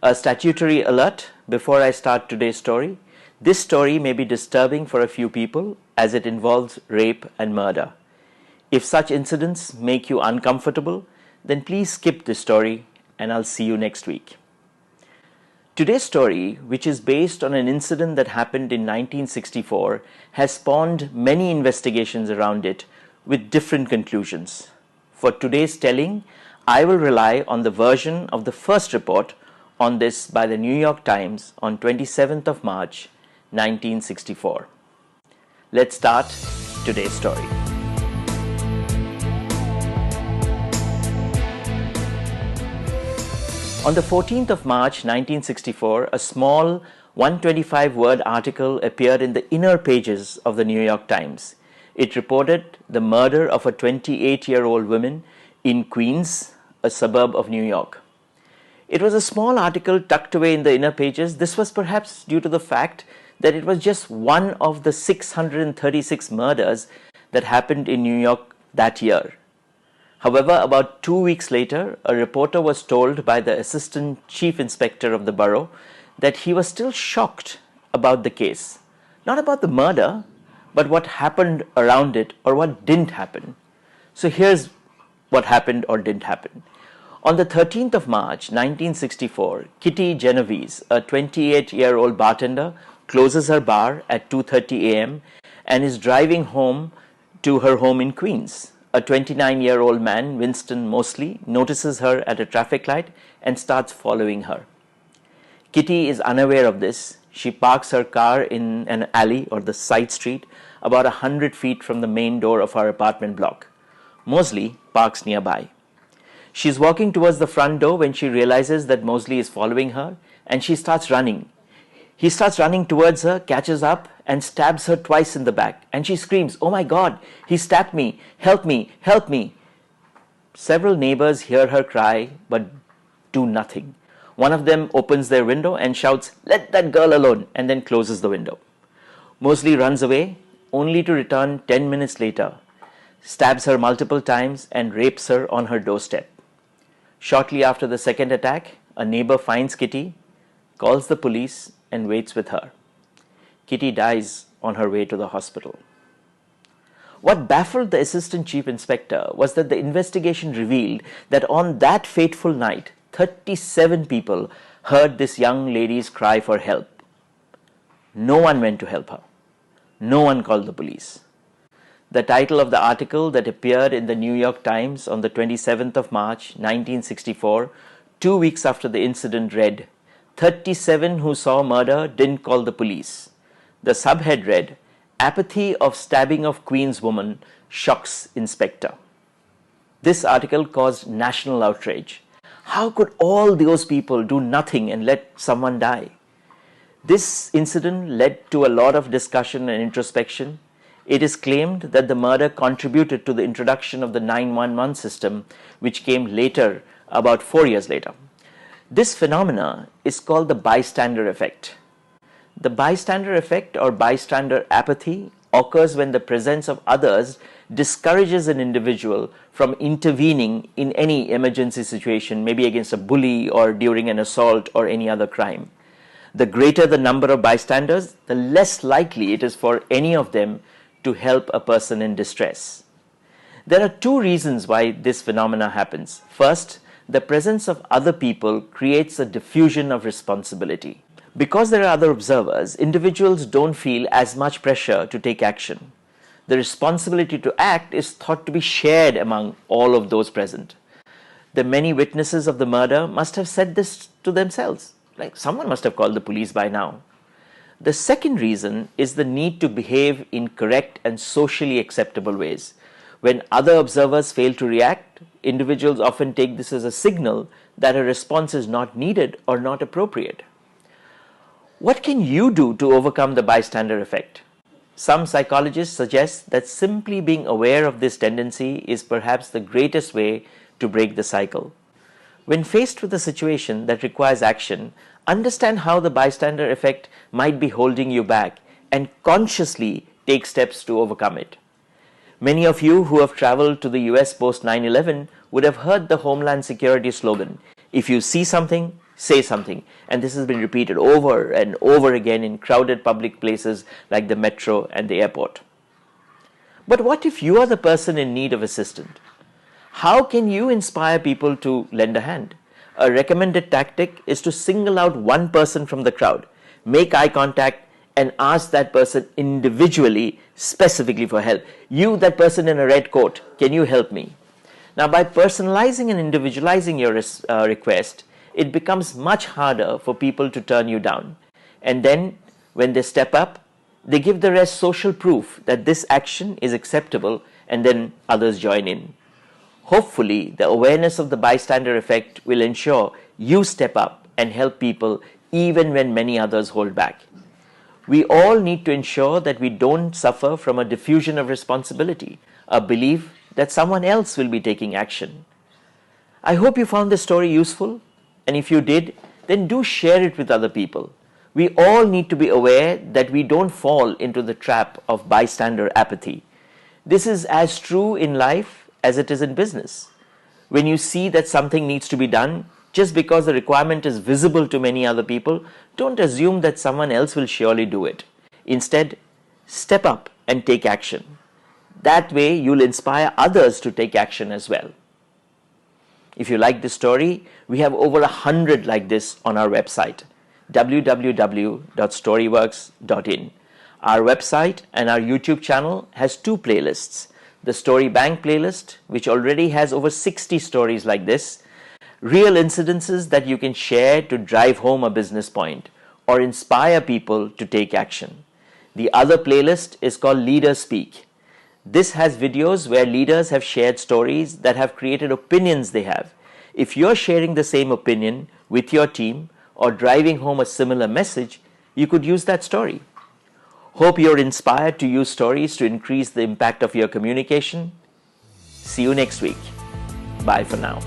A statutory alert before I start today's story. This story may be disturbing for a few people as it involves rape and murder. If such incidents make you uncomfortable, then please skip this story and I'll see you next week. Today's story, which is based on an incident that happened in 1964, has spawned many investigations around it with different conclusions. For today's telling, I will rely on the version of the first report on this by the New York Times on 27th of March, 1964. Let's start today's story. On the 14th of March 1964, a small 125-word article appeared in the inner pages of the New York Times. It reported the murder of a 28-year-old woman in Queens, a suburb of New York. It was a small article tucked away in the inner pages. This was perhaps due to the fact that it was just one of the 636 murders that happened in New York that year. However, about 2 weeks later, a reporter was told by the assistant chief inspector of the borough that he was still shocked about the case. Not about the murder, but what happened around it or what didn't happen. So here's what happened or didn't happen. On the 13th of March 1964, Kitty Genovese, a 28-year-old bartender, closes her bar at 2:30 a.m. and is driving home to her home in Queens. A 29-year-old man, Winston Mosley, notices her at a traffic light and starts following her. Kitty is unaware of this. She parks her car in an alley or the side street about 100 feet from the main door of her apartment block. Mosley parks nearby. She's walking towards the front door when she realizes that Mosley is following her and she starts running. He starts running towards her, catches up and stabs her twice in the back, and she screams, "Oh my God, he stabbed me, help me, help me." Several neighbors hear her cry but do nothing. One of them opens their window and shouts, "Let that girl alone," and then closes the window. Mosley runs away only to return 10 minutes later, stabs her multiple times and rapes her on her doorstep. Shortly after the second attack, a neighbor finds Kitty, calls the police and waits with her. Kitty dies on her way to the hospital. What baffled the assistant chief inspector was that the investigation revealed that on that fateful night, 37 people heard this young lady's cry for help. No one went to help her. No one called the police. The title of the article that appeared in the New York Times on the 27th of March, 1964, 2 weeks after the incident, read, "37 who saw murder didn't call the police." The subhead read, "Apathy of stabbing of Queens woman shocks inspector." This article caused national outrage. How could all those people do nothing and let someone die? This incident led to a lot of discussion and introspection. It is claimed that the murder contributed to the introduction of the 911 system, which came later, about 4 years later. This phenomena is called the bystander effect. The bystander effect or bystander apathy occurs when the presence of others discourages an individual from intervening in any emergency situation, maybe against a bully or during an assault or any other crime. The greater the number of bystanders, the less likely it is for any of them to help a person in distress. There are two reasons why this phenomena happens. First, the presence of other people creates a diffusion of responsibility. Because there are other observers, individuals don't feel as much pressure to take action. The responsibility to act is thought to be shared among all of those present. The many witnesses of the murder must have said this to themselves, like someone must have called the police by now. The second reason is the need to behave in correct and socially acceptable ways. When other observers fail to react, individuals often take this as a signal that a response is not needed or not appropriate. What can you do to overcome the bystander effect? Some psychologists suggest that simply being aware of this tendency is perhaps the greatest way to break the cycle. When faced with a situation that requires action, understand how the bystander effect might be holding you back and consciously take steps to overcome it. Many of you who have traveled to the US post 9/11 would have heard the Homeland Security slogan, "If you see something, say something. And this has been repeated over and over again in crowded public places like the metro and the airport. But what if you are the person in need of assistance? How can you inspire people to lend a hand? A recommended tactic is to single out one person from the crowd, make eye contact, and ask that person individually, specifically for help. You, that person in a red coat, can you help me? Now, by personalizing and individualizing your request, it becomes much harder for people to turn you down. And then, when they step up, they give the rest social proof that this action is acceptable, and then others join in. Hopefully, the awareness of the bystander effect will ensure you step up and help people even when many others hold back. We all need to ensure that we don't suffer from a diffusion of responsibility, a belief that someone else will be taking action. I hope you found this story useful, and if you did, then do share it with other people. We all need to be aware that we don't fall into the trap of bystander apathy. This is as true in life as it is in business. When you see that something needs to be done, just because the requirement is visible to many other people, don't assume that someone else will surely do it. Instead, step up and take action. That way, you'll inspire others to take action as well. If you like this story, we have over 100 like this on our website, www.storyworks.in. Our website and our YouTube channel has two playlists. The Story Bank playlist, which already has over 60 stories like this, real incidences that you can share to drive home a business point or inspire people to take action. The other playlist is called Leaders Speak. This has videos where leaders have shared stories that have created opinions they have. If you're sharing the same opinion with your team or driving home a similar message, you could use that story. Hope you're inspired to use stories to increase the impact of your communication. See you next week. Bye for now.